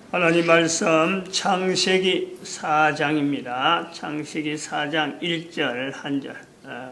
하나님 말씀 창세기 4장입니다. 창세기 4장 1절 한절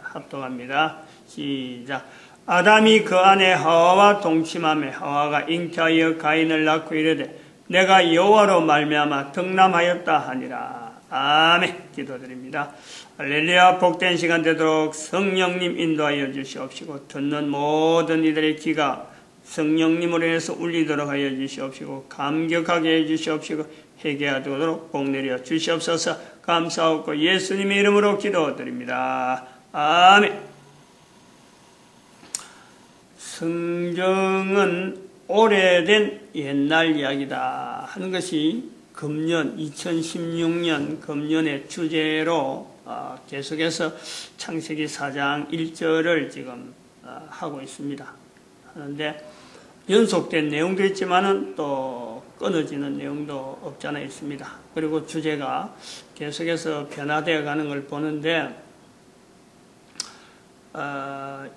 합독합니다. 시작. 아담이 그 아내 하와와 동침하며 하와가 잉태하여 가인을 낳고 이르되 내가 여호와로 말미암아 득남하였다 하니라. 아멘. 기도드립니다. 할렐루야. 복된 시간 되도록 성령님 인도하여 주시옵시고 듣는 모든 이들의 귀가 성령님으로 인해서 울리도록 하여 주시옵시고 감격하게 해 주시옵시고 회개하도록 복 내려 주시옵소서. 감사하고 예수님의 이름으로 기도드립니다. 아멘. 성경은 오래된 옛날 이야기다 하는 것이 금년 2016년 금년의 주제로 계속해서 창세기 4장 1절을 지금 하고 있습니다. 하는데 연속된 내용도 있지만은 또 끊어지는 내용도 없지 않아 있습니다. 그리고 주제가 계속해서 변화되어 가는 걸 보는데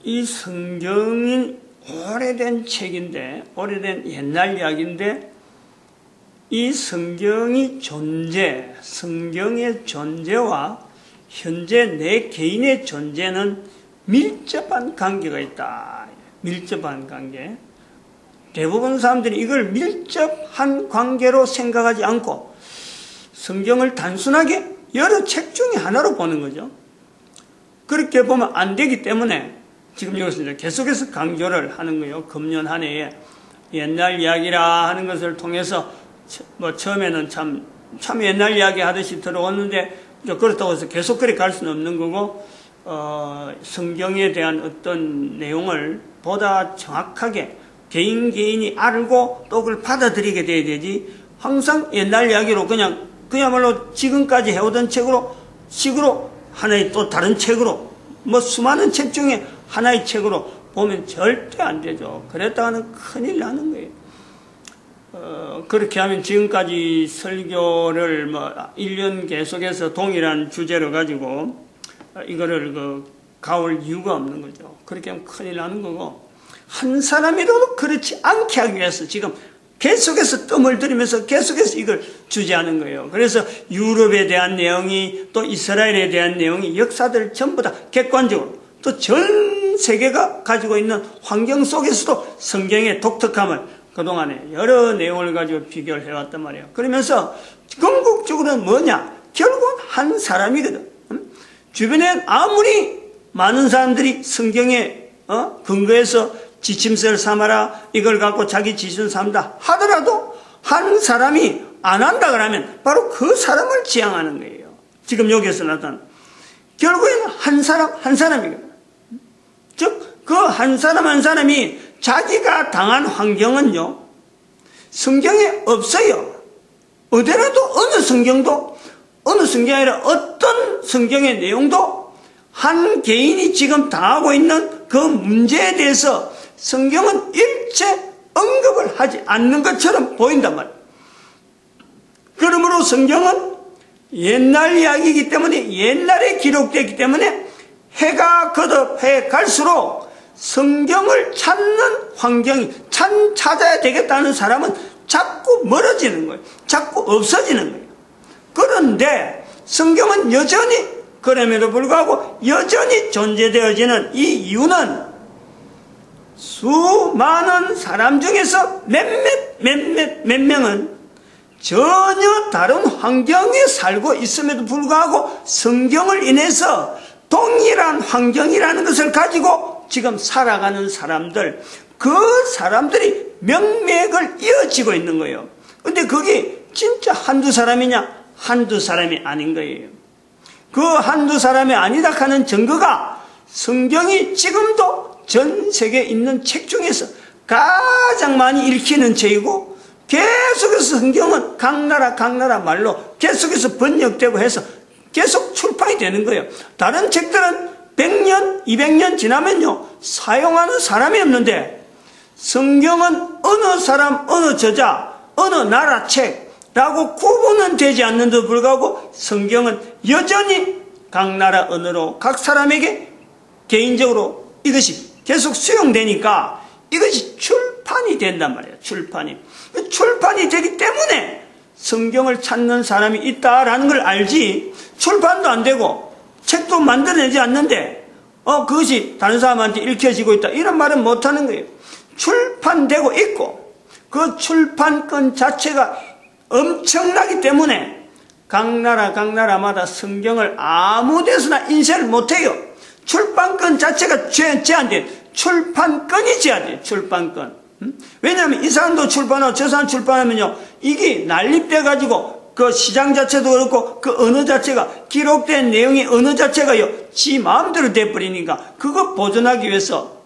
이 성경이 오래된 책인데 오래된 옛날 이야기인데 이 성경의 존재와 현재 내 개인의 존재는 밀접한 관계가 있다. 밀접한 관계. 대부분 사람들이 이걸 밀접한 관계로 생각하지 않고 성경을 단순하게 여러 책 중에 하나로 보는 거죠. 그렇게 보면 안 되기 때문에 지금 여기서 이제 계속해서 강조를 하는 거예요. 금년 한 해에 옛날 이야기라 하는 것을 통해서 처음에는 참 옛날 이야기 하듯이 들어왔는데 그렇다고 해서 계속 그렇게 갈 수는 없는 거고 성경에 대한 어떤 내용을 보다 정확하게 개인이 알고 또 그걸 받아들이게 돼야 되지 항상 옛날 이야기로 그야말로 지금까지 해오던 식으로 하나의 또 다른 책으로 수많은 책 중에 하나의 책으로 보면 절대 안 되죠. 그랬다가는 큰일 나는 거예요. 그렇게 하면 지금까지 설교를 1년 계속해서 동일한 주제로 가지고 이거를 가올 이유가 없는 거죠. 그렇게 하면 큰일 나는 거고 한 사람이라도 그렇지 않게 하기 위해서 지금 계속해서 뜸을 들이면서 계속해서 이걸 주제하는 거예요. 그래서 유럽에 대한 내용이 또 이스라엘에 대한 내용이 역사들 전부 다 객관적으로 또 전 세계가 가지고 있는 환경 속에서도 성경의 독특함을 그동안에 여러 내용을 가지고 비교를 해왔단 말이에요. 그러면서 궁극적으로는 뭐냐? 결국은 한 사람이거든. 주변에 아무리 많은 사람들이 성경에 근거해서 지침서를 삼아라 이걸 갖고 자기 지시를 삼다 하더라도 한 사람이 안 한다 그러면 바로 그 사람을 지향하는 거예요. 지금 여기에서 나타난 결국에는 한 사람이거든. 즉 그 한 사람이 자기가 당한 환경은요 성경에 없어요. 어디라도 어느 성경이 아니라 어떤 성경의 내용도 한 개인이 지금 당하고 있는 그 문제에 대해서 성경은 일체 언급을 하지 않는 것처럼 보인단 말이에요. 그러므로 성경은 옛날 이야기이기 때문에 옛날에 기록되기 때문에 해가 거듭해 갈수록 성경을 찾는 환경이 찾아야 되겠다는 사람은 자꾸 멀어지는 거예요. 자꾸 없어지는 거예요. 그런데 성경은 여전히 그럼에도 불구하고 여전히 존재되어지는 이 이유는 수많은 사람 중에서 몇 명은 전혀 다른 환경에 살고 있음에도 불구하고 성경을 인해서 동일한 환경이라는 것을 가지고 지금 살아가는 사람들, 그 사람들이 명맥을 이어지고 있는 거예요. 근데 그게 진짜 한두 사람이냐? 한두 사람이 아닌 거예요. 그 한두 사람이 아니다 하는 증거가 성경이 지금도 전 세계에 있는 책 중에서 가장 많이 읽히는 책이고 계속해서 성경은 각 나라 말로 계속해서 번역되고 해서 계속 출판이 되는 거예요. 다른 책들은 100년, 200년 지나면요 사용하는 사람이 없는데 성경은 어느 사람, 어느 저자, 어느 나라 책라고 구분은 되지 않는데도 불구하고 성경은 여전히 각 나라 언어로 각 사람에게 개인적으로 이것이 계속 수용되니까 이것이 출판이 된단 말이에요. 출판이 되기 때문에 성경을 찾는 사람이 있다라는 걸 알지, 출판도 안 되고 책도 만들어내지 않는데 그것이 다른 사람한테 읽혀지고 있다, 이런 말은 못하는 거예요. 출판되고 있고 그 출판권 자체가 엄청나기 때문에 각 나라마다 성경을 아무 데서나 인쇄를 못해요. 출판권 자체가 제한돼. 출판권이 제한돼. 출판권. 왜냐하면 이 사람도 출판하고 저 사람 출판하면요, 이게 난립돼 가지고 그 시장 자체도 그렇고 그 언어 자체가, 기록된 내용의 언어 자체가요 지 마음대로 돼버리니까 그거 보존하기 위해서,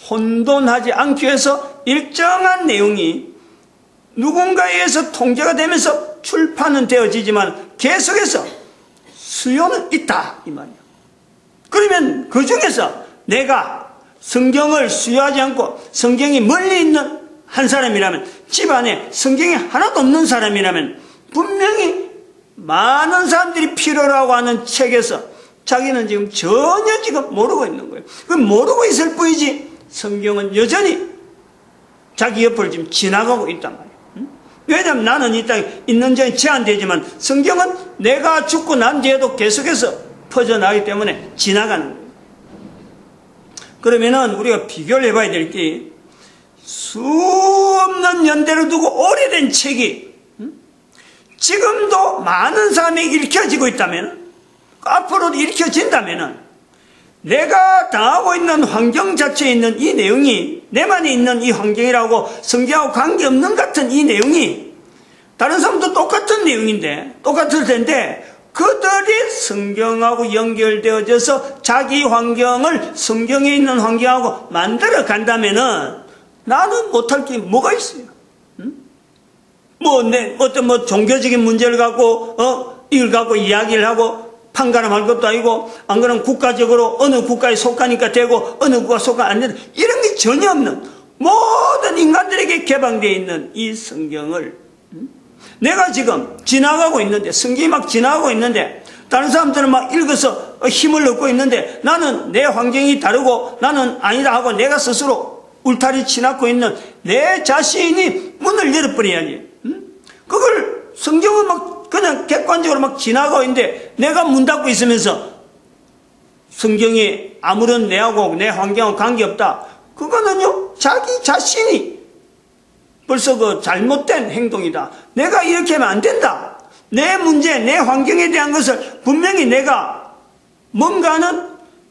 혼돈하지 않기 위해서 일정한 내용이 누군가에 의해서 통제가 되면서 출판은 되어지지만 계속해서 수요는 있다 이 말이야. 그러면 그 중에서 내가 성경을 수요하지 않고 성경이 멀리 있는 한 사람이라면, 집안에 성경이 하나도 없는 사람이라면 분명히 많은 사람들이 필요로 하고 하는 책에서 자기는 지금 전혀 지금 모르고 있는 거예요. 그 모르고 있을 뿐이지 성경은 여전히 자기 옆을 지금 지나가고 있단 말이에요. 왜냐하면 나는 이 땅에 있는 점이 제한되지만 성경은 내가 죽고 난 뒤에도 계속해서 퍼져나가기 때문에 지나가는 거예요. 그러면은 우리가 비교를 해봐야 될 게, 수없는 연대를 두고 오래된 책이 지금도 많은 사람에게 읽혀지고 있다면, 앞으로도 읽혀진다면, 내가 당하고 있는 환경 자체에 있는 이 내용이, 내만이 있는 이 환경이라고 성경하고 관계없는 같은 이 내용이 다른 사람도 똑같은 내용인데, 똑같을 텐데 그들이 성경하고 연결되어져서 자기 환경을 성경에 있는 환경하고 만들어 간다면은 나는 못할 게 뭐가 있어요? 어떤 종교적인 문제를 갖고 이걸 갖고 이야기를 하고 판가름할 것도 아니고, 안 그러면 국가적으로 어느 국가에 속하니까 되고 어느 국가에 속하 안 된다, 이런 게 전혀 없는 모든 인간들에게 개방되어 있는 이 성경을 내가 지금 지나가고 있는데, 성경이 막 지나가고 있는데 다른 사람들은 막 읽어서 힘을 얻고 있는데, 나는 내 환경이 다르고 나는 아니다 하고 내가 스스로 울타리 치닫고 있는 내 자신이 문을 열어버려야지. 그걸 성경은 막 그냥 객관적으로 막 지나가고 있는데 내가 문 닫고 있으면서 성경이 아무런 내하고 내 환경하고 관계없다, 그거는요 자기 자신이 벌써 그 잘못된 행동이다. 내가 이렇게 하면 안 된다. 내 문제, 내 환경에 대한 것을 분명히 내가 뭔가는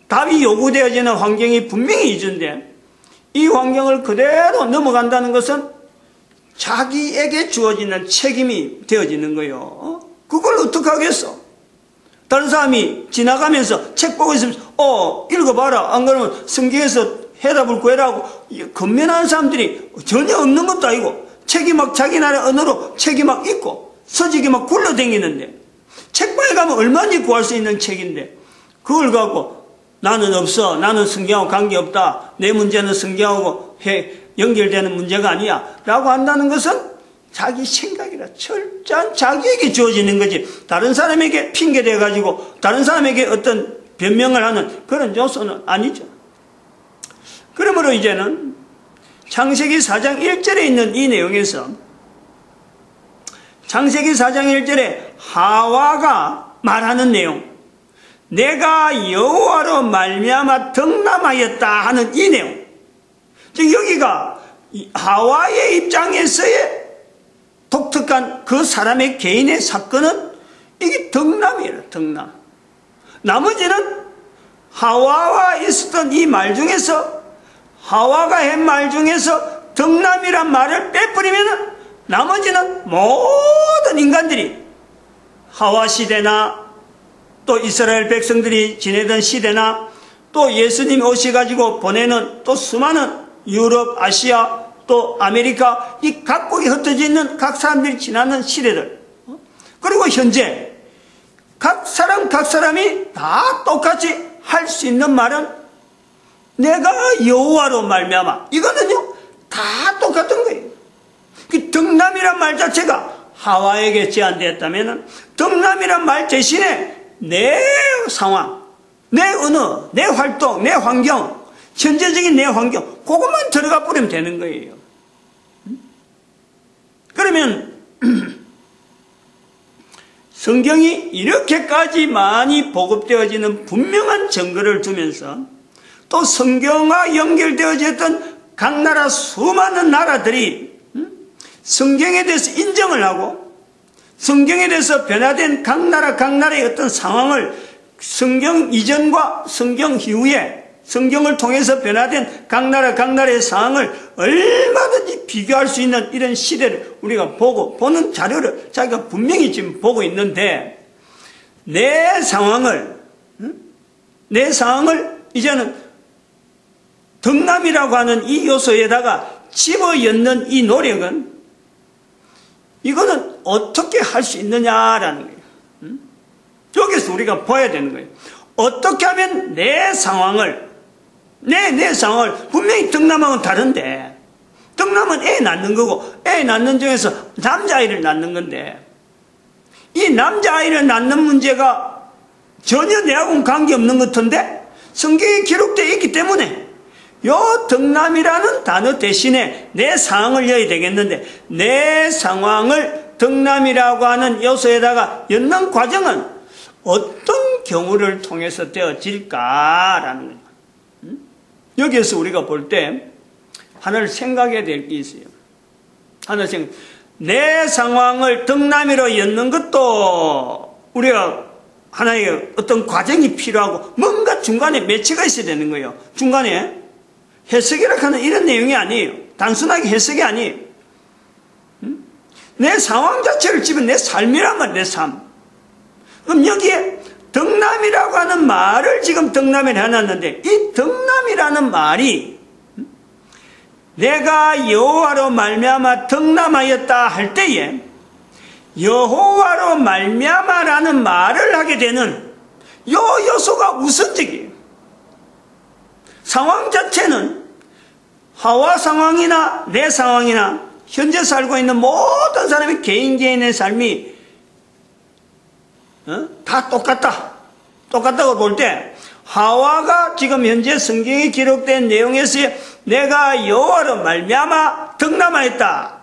답이 요구되어지는 환경이 분명히 있는데, 이 환경을 그대로 넘어간다는 것은 자기에게 주어지는 책임이 되어지는 거예요. 그걸 어떻게 하겠어? 다른 사람이 지나가면서 책 보고 있으면 읽어봐라, 안 그러면 성경에서 해답을 구해라고 건면하는 사람들이 전혀 없는 것도 아니고, 책이 막 자기 나라 언어로 책이 막 있고 서적이 막 굴러다니는데, 책방에 가면 얼마나 구할 수 있는 책인데 그걸 갖고 나는 없어, 나는 성경하고 관계없다, 내 문제는 성경하고 연결되는 문제가 아니야 라고 한다는 것은 자기 생각이라 철저한 자기에게 주어지는 거지, 다른 사람에게 핑계대 가지고 다른 사람에게 어떤 변명을 하는 그런 요소는 아니죠. 그러므로 이제는 창세기 4장 1절에 있는 이 내용에서, 창세기 4장 1절에 하와가 말하는 내용, 내가 여호와로 말미암아 덕남하였다 하는 이 내용, 즉 여기가 하와의 입장에서의 독특한 그 사람의 개인의 사건은 이게 덕남이에요. 덕남. 나머지는 하와와 있었던 이 말 중에서, 하와가 한 말 중에서 덕남이란 말을 빼버리면 나머지는 모든 인간들이 하와 시대나 또 이스라엘 백성들이 지내던 시대나 또 예수님이 오셔가지고 보내는 또 수많은 유럽, 아시아, 또 아메리카, 이 각국에 흩어져 있는 각 사람들이 지나는 시대들, 그리고 현재 각 사람이 다 똑같이 할 수 있는 말은 내가 여호와로 말미암아, 이거는요 다 똑같은 거예요. 그 덕남이란 말 자체가 하와에게 제한되었다면, 덕남이란 말 대신에 내 상황, 내 언어, 내 활동, 내 환경, 현재적인 내 환경, 그것만 들어가 버리면 되는 거예요. 그러면 성경이 이렇게까지 많이 보급되어지는 분명한 증거를 두면서 또 성경과 연결되어졌던 각 나라 수많은 나라들이 성경에 대해서 인정을 하고 성경에 대해서 변화된 각 나라의 어떤 상황을 성경 이전과 성경 이후에 성경을 통해서 변화된 각 나라의 상황을 얼마든지 비교할 수 있는 이런 시대를 우리가 보는 자료를 자기가 분명히 지금 보고 있는데 내 상황을 이제는 덕남이라고 하는 이 요소에다가 집어넣는 이 노력은 이거는 어떻게 할 수 있느냐라는 거예요. 여기서 우리가 봐야 되는 거예요. 어떻게 하면 내 상황을 분명히 덕남하고는 다른데 덕남은 애 낳는 거고 애 낳는 중에서 남자아이를 낳는 건데 이 남자아이를 낳는 문제가 전혀 내하고는 관계없는 것 같은데 성경에 기록되어 있기 때문에 요 덕남이라는 단어 대신에 내 상황을 여야 되겠는데 내 상황을 덕남이라고 하는 요소에다가 엮는 과정은 어떤 경우를 통해서 되어질까라는 거예요. 여기에서 우리가 볼 때 하나를 생각해야 될 게 있어요. 내 상황을 덕남이로 엮는 것도 우리가 하나의 어떤 과정이 필요하고 뭔가 중간에 매치가 있어야 되는 거예요. 중간에 해석이라고 하는 이런 내용이 아니에요. 단순하게 해석이 아니에요. 내 상황 자체를 집은 내 삶이란 말이에요. 내 삶. 그럼 여기에 덕남이라고 하는 말을 지금 덕남이라 해놨는데 이 덕남이라는 말이 내가 여호와로 말미암아 덕남하였다 할 때에 여호와로 말미암아라는 말을 하게 되는 요 요소가 우선적이에요. 상황 자체는 하와 상황이나 내 상황이나 현재 살고 있는 모든 사람의 개인의 삶이 다 똑같다고 볼 때 하와가 지금 현재 성경에 기록된 내용에서 내가 여호와로 말미암아 덕남하였다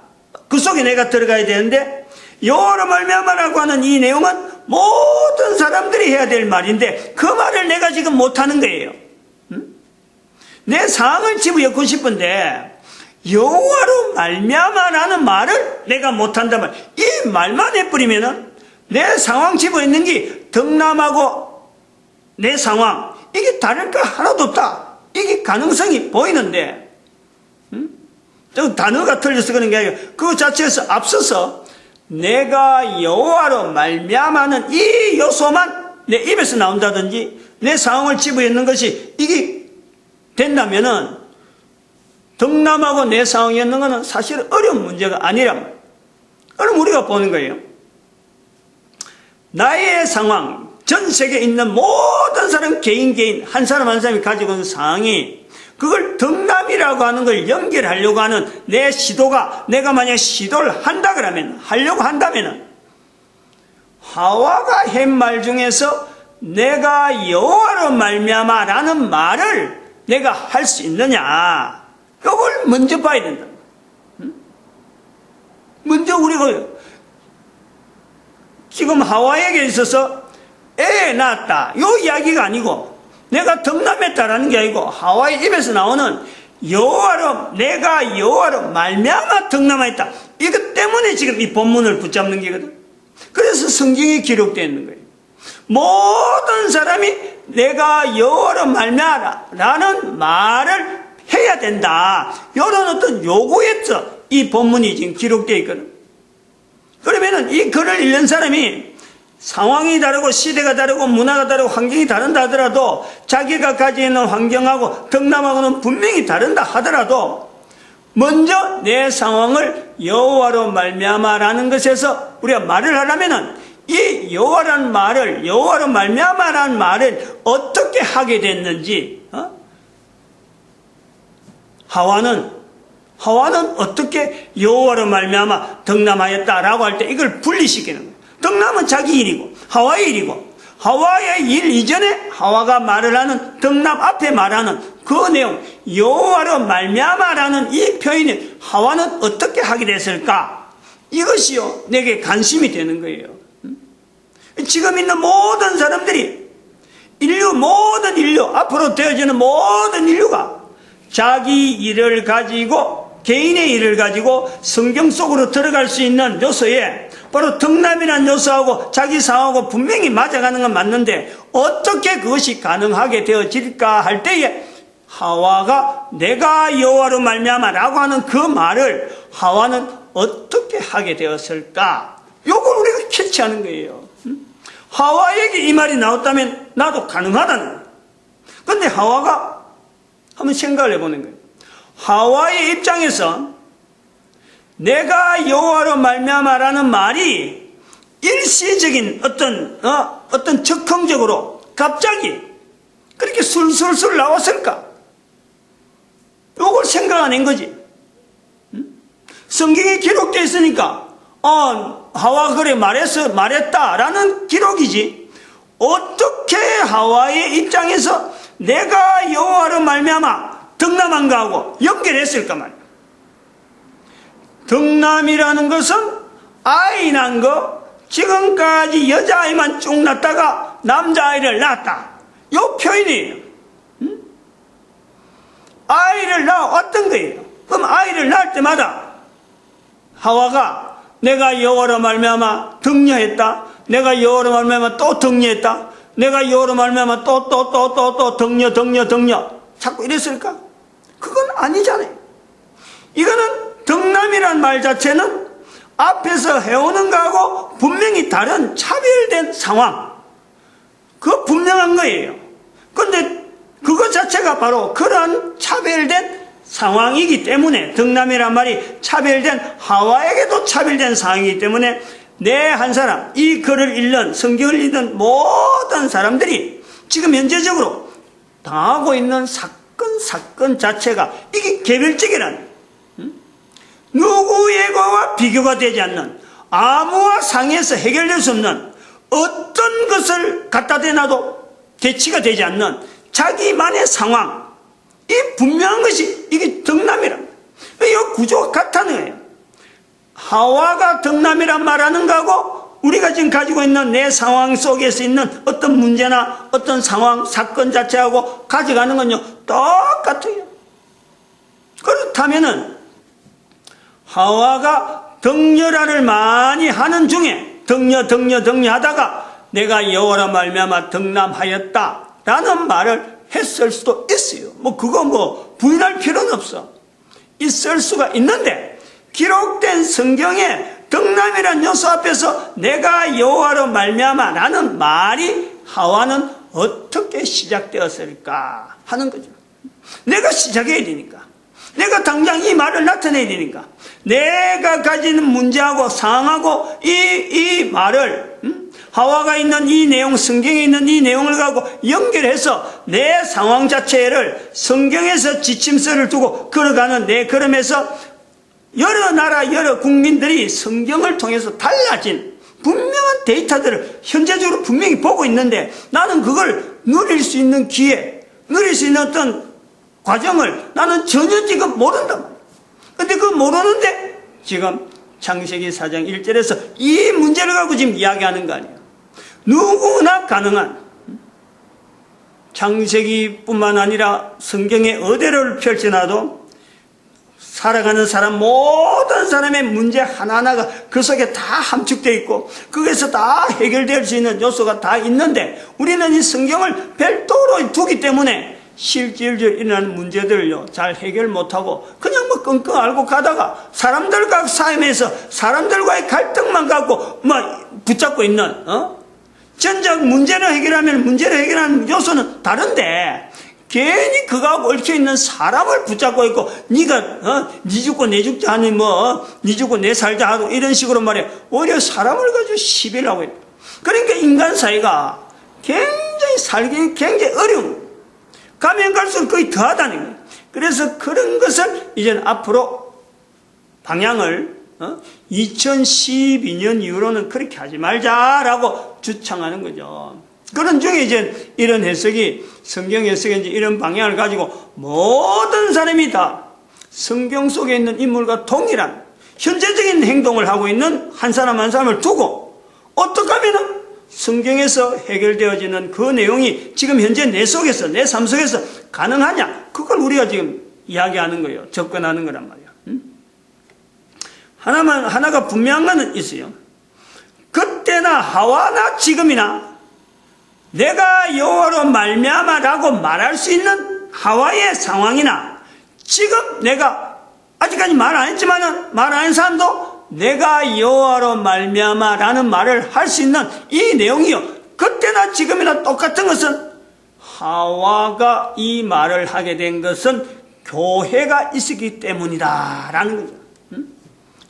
그 속에 내가 들어가야 되는데 여호와로 말미암아라고 하는 이 내용은 모든 사람들이 해야 될 말인데 그 말을 내가 지금 못하는 거예요. 내 상황을 집어넣고 싶은데 여호와로 말미암아라는 말을 내가 못한단 말이야. 이 말만 해버리면은 내 상황 집어넣는 게 덕남하고 내 상황 이게 다를 거 하나도 없다. 이게 가능성이 보이는데 저 단어가 틀려서 그런 게 아니라 그 자체에서 앞서서 내가 여호와로 말미암아는 이 요소만 내 입에서 나온다든지 내 상황을 집어넣는 것이 이게 된다면은 덕남하고 내 상황이 있는 것은 사실 어려운 문제가 아니란 말이에요. 그럼 우리가 보는 거예요. 나의 상황, 전 세계에 있는 모든 사람 개인 한 사람 한 사람이 가지고 있는 상황이 그걸 덕남이라고 하는 걸 연결하려고 하는 내 시도가 내가 만약 시도를 한다 그러면 하려고 한다면은 하와가 한 말 중에서 내가 여호와로 말미암아라는 말을 내가 할 수 있느냐 이걸 먼저 봐야 된다. 먼저 우리가 지금 하와에게 있어서 애 낳았다 이 이야기가 아니고 내가 덕남했다라는 게 아니고 하와의 입에서 나오는 내가 여호와로 말미암아 덕남했다 이것 때문에 지금 이 본문을 붙잡는 게거든. 그래서 성경에 기록되어 있는 거예요. 모든 사람이 내가 여호와로 말미암아라는 말을 해야 된다 이런 어떤 요구에서 이 본문이 지금 기록되어 있거든. 그러면은 이 글을 읽는 사람이 상황이 다르고 시대가 다르고 문화가 다르고 환경이 다른다 하더라도 자기가 가지고 있는 환경하고 덕남하고는 분명히 다른다 하더라도 먼저 내 상황을 여호와로 말미암아라는 것에서 우리가 말을 하려면은 이 여호와로 말미암아라는 말을 어떻게 하게 됐는지 하와는 어떻게 여호와로 말미암아 덕남하였다라고 할 때 이걸 분리시키는 거예요. 덕남은 자기 일이고 하와의 일이고 하와의 일 이전에 하와가 말을 하는 덕남 앞에 말하는 그 내용 여호와로 말미암아라는 이 표현을 하와는 어떻게 하게 됐을까? 이것이요 내게 관심이 되는 거예요. 지금 있는 모든 사람들이 모든 인류, 앞으로 되어지는 모든 인류가 자기 일을 가지고, 개인의 일을 가지고 성경 속으로 들어갈 수 있는 요소에 바로 덕남이라는 요소하고 자기 상하고 분명히 맞아가는 건 맞는데, 어떻게 그것이 가능하게 되어질까 할 때에 하와가 내가 여호와로 말미암아라고 하는 그 말을 하와는 어떻게 하게 되었을까? 요걸 우리가 캐치하는 거예요. 하와에게 이 말이 나왔다면 나도 가능하다는 거예요. 그런데 하와가 한번 생각을 해보는 거예요. 하와의 입장에서 내가 여호와로 말미암아라는 말이 일시적인 어떤 즉흥적으로 갑자기 그렇게 술술술 나왔을까? 요걸 생각해낸 거지. 성경에 기록되어 있으니까 하와 그래 말했다라는 기록이지, 어떻게 하와의 입장에서 내가 여호와로 말미암아 덕남한가 하고 연결했을까 말이야. 덕남이라는 것은 아이 난 거, 지금까지 여자아이만 쭉 낳다가 남자아이를 낳았다, 요 표현이에요. 아이를 낳아왔던 거예요. 그럼 아이를 낳을 때마다 하와가 내가 여호와로 말미암아 덕녀했다, 내가 여호와로 말미암아 또 덕녀했다, 내가 여호와로 말미암아 또 덕녀 자꾸 이랬을까? 그건 아니잖아요. 이거는 덕남이란 말 자체는 앞에서 해오는 거하고 분명히 다른 차별된 상황, 그거 분명한 거예요. 그런데 그것 자체가 바로 그런 차별된 상황이기 때문에, 덕남이란 말이 차별된, 하와에게도 차별된 상황이기 때문에 내 한 사람, 이 글을 읽는, 성경을 읽는 모든 사람들이 지금 현재적으로 당하고 있는 사건 자체가 이게 개별적이라는, 누구에게와 비교가 되지 않는, 아무와 상해서 해결될 수 없는, 어떤 것을 갖다 대놔도 대치가 되지 않는 자기만의 상황, 이 분명한 것이 이게 덕남이란 말이에요. 이 구조가 같다는 거예요. 하와가 덕남이란 말하는 거하고 우리가 지금 가지고 있는 내 상황 속에서 있는 어떤 문제나 어떤 상황, 사건 자체하고 가져가는 건요 똑같아요. 그렇다면은 하와가 덕녀라를 많이 하는 중에 덕녀 하다가 내가 여호와로 말미암아 덕남하였다라는 말을 했을 수도 있어요. 그거 부인할 필요는 없어. 있을 수가 있는데, 기록된 성경에 덕남이라는 요소 앞에서 내가 여호와로 말미암아 라는 말이 하와는 어떻게 시작되었을까 하는 거죠. 내가 시작해야 되니까, 내가 당장 이 말을 나타내야 되니까, 내가 가지는 문제하고 상황하고 이 말을 하와가 있는 이 내용, 성경에 있는 이 내용을 가지고 연결해서 내 상황 자체를 성경에서 지침서를 두고 걸어가는 내 걸음에서 여러 나라, 여러 국민들이 성경을 통해서 달라진 분명한 데이터들을 현재적으로 분명히 보고 있는데, 나는 그걸 누릴 수 있는 기회, 누릴 수 있는 어떤 과정을 나는 전혀 지금 모른단 말이야. 근데 그거 모르는데 지금 창세기 4장 1절에서 이 문제를 갖고 지금 이야기하는 거 아니에요. 누구나 가능한, 창세기뿐만 아니라 성경의 어디를 펼쳐놔도 살아가는 사람, 모든 사람의 문제 하나하나가 그 속에 다 함축되어 있고 거기에서 다 해결될 수 있는 요소가 다 있는데, 우리는 이 성경을 별도로 두기 때문에 실질적으로 일어나는 문제들을요 잘 해결 못하고 그냥 끙끙 앓고 가다가 사람들과 싸움에서 사람들과의 갈등만 갖고 붙잡고 있는, 전적 문제를 해결하면 문제를 해결하는 요소는 다른데, 괜히 그거하고 얽혀있는 사람을 붙잡고 있고, 네가 네 죽고 내 죽자 하니 네 죽고 내 살자 하고 이런 식으로 말이야, 오히려 사람을 가지고 시비를 하고 있다. 그러니까 인간 사이가 굉장히 살기 굉장히 어려운, 가면 갈수록 거의 더하다는 거예요. 그래서 그런 것을 이제는 앞으로 방향을 2012년 이후로는 그렇게 하지 말자라고 주창하는 거죠. 그런 중에 이제 이런 해석이, 성경 해석에 이제 이런 방향을 가지고 모든 사람이 다 성경 속에 있는 인물과 동일한 현재적인 행동을 하고 있는 한 사람 한 사람을 두고 어떻게 하면은 성경에서 해결되어지는 그 내용이 지금 현재 내 속에서, 내 삶 속에서 가능하냐? 그걸 우리가 지금 이야기하는 거예요. 접근하는 거란 말이야. 하나가 분명한 것은 있어요. 그때나 하와나 지금이나 내가 여호와로 말미암아라고 말할 수 있는 하와의 상황이나 지금 내가 아직까지 말 안 했지만은 말 안 한 사람도 내가 여호와로 말미암아라는 말을 할 수 있는 이 내용이요. 그때나 지금이나 똑같은 것은 하와가 이 말을 하게 된 것은 교회가 있었기 때문이다라는 거죠.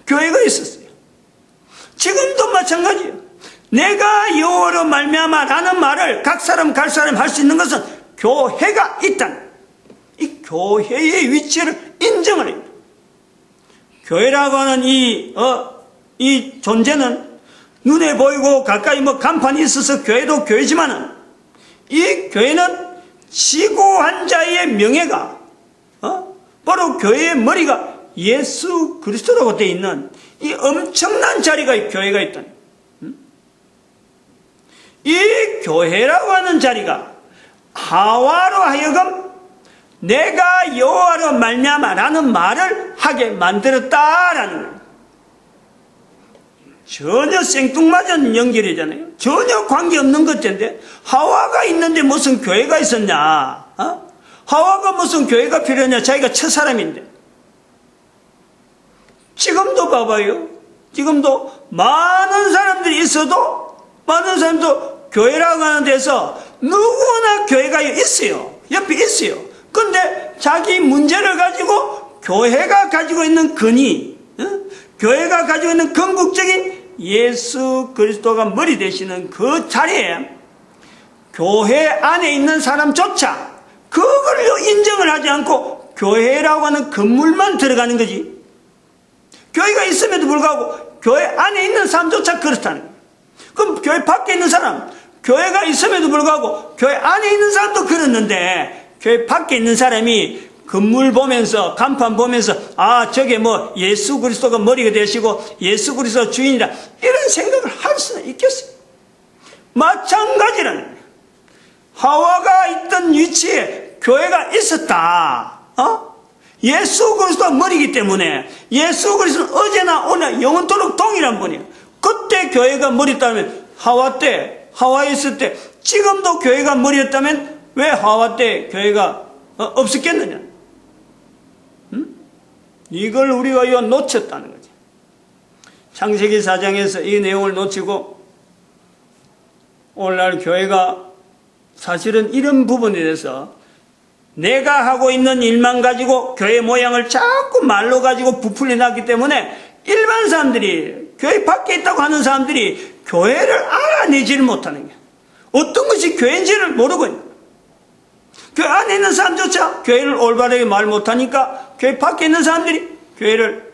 교회가 있었어요. 지금도 마찬가지예요. 내가 여호와로 말미암아라는 말을 각 사람 할 수 있는 것은 교회가 있다는 이 교회의 위치를 인정을 해요. 교회라고 하는 이 존재는 눈에 보이고 가까이 간판이 있어서 교회도 교회지만은 이 교회는 지고한 자의 명예가 바로 교회의 머리가 예수 그리스도라고 되어 있는 이 엄청난 자리가 교회가 있다. 이 교회라고 하는 자리가 하와로 하여금 내가 여호와로 말미암아라는 말을 하게 만들었다라는 거예요. 전혀 생뚱맞은 연결이잖아요. 전혀 관계없는 것인데 하와가 있는데 무슨 교회가 있었냐? 하와가 무슨 교회가 필요하냐? 자기가 첫사람인데. 지금도 봐봐요. 지금도 많은 사람들이 있어도 많은 사람도 교회라고 하는 데서 누구나 교회가 있어요. 옆에 있어요. 그런데 자기 문제를 가지고 교회가 가지고 있는 근위, 교회가 가지고 있는 궁극적인 예수 그리스도가 머리 되시는 그 자리에 교회 안에 있는 사람조차 그걸 인정을 하지 않고 교회라고 하는 건물만 들어가는 거지. 교회가 있음에도 불구하고 교회 안에 있는 사람조차 그렇다는 거예요. 그럼 교회 밖에 있는 사람, 교회가 있음에도 불구하고 교회 안에 있는 사람도 그렇는데 교회 밖에 있는 사람이 건물 보면서 간판 보면서 저게 예수 그리스도가 머리가 되시고 예수 그리스도 주인이라 이런 생각을 할 수는 있겠어요. 마찬가지라는 거예요. 하와가 있던 위치에 교회가 있었다. 예수 그리스도가 머리이기 때문에 예수 그리스도는 어제나 오늘 영원토록 동일한 분이에요. 그때 교회가 머리였다면 하와에 있을 때 지금도 교회가 머리였다면 왜 하와 때 교회가 없었겠느냐? 이걸 우리가 놓쳤다는 거지. 창세기 4장에서 이 내용을 놓치고 오늘날 교회가 사실은 이런 부분에 대해서 내가 하고 있는 일만 가지고 교회 모양을 자꾸 말로 가지고 부풀려 놨기 때문에 일반 사람들이 교회 밖에 있다고 하는 사람들이 교회를 알아내지를 못하는 거야. 어떤 것이 교회인지를 모르고 있는 거야. 교회 안에 있는 사람조차 교회를 올바르게 말 못하니까 교회 밖에 있는 사람들이 교회를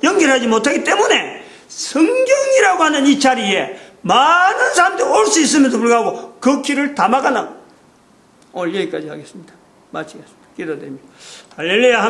연결하지 못하기 때문에 성경이라고 하는 이 자리에 많은 사람들이 올 수 있음에도 불구하고 그 길을 다 막아놔. 오늘 여기까지 하겠습니다. 마치겠습니다. 기도드립니다. 할렐루야.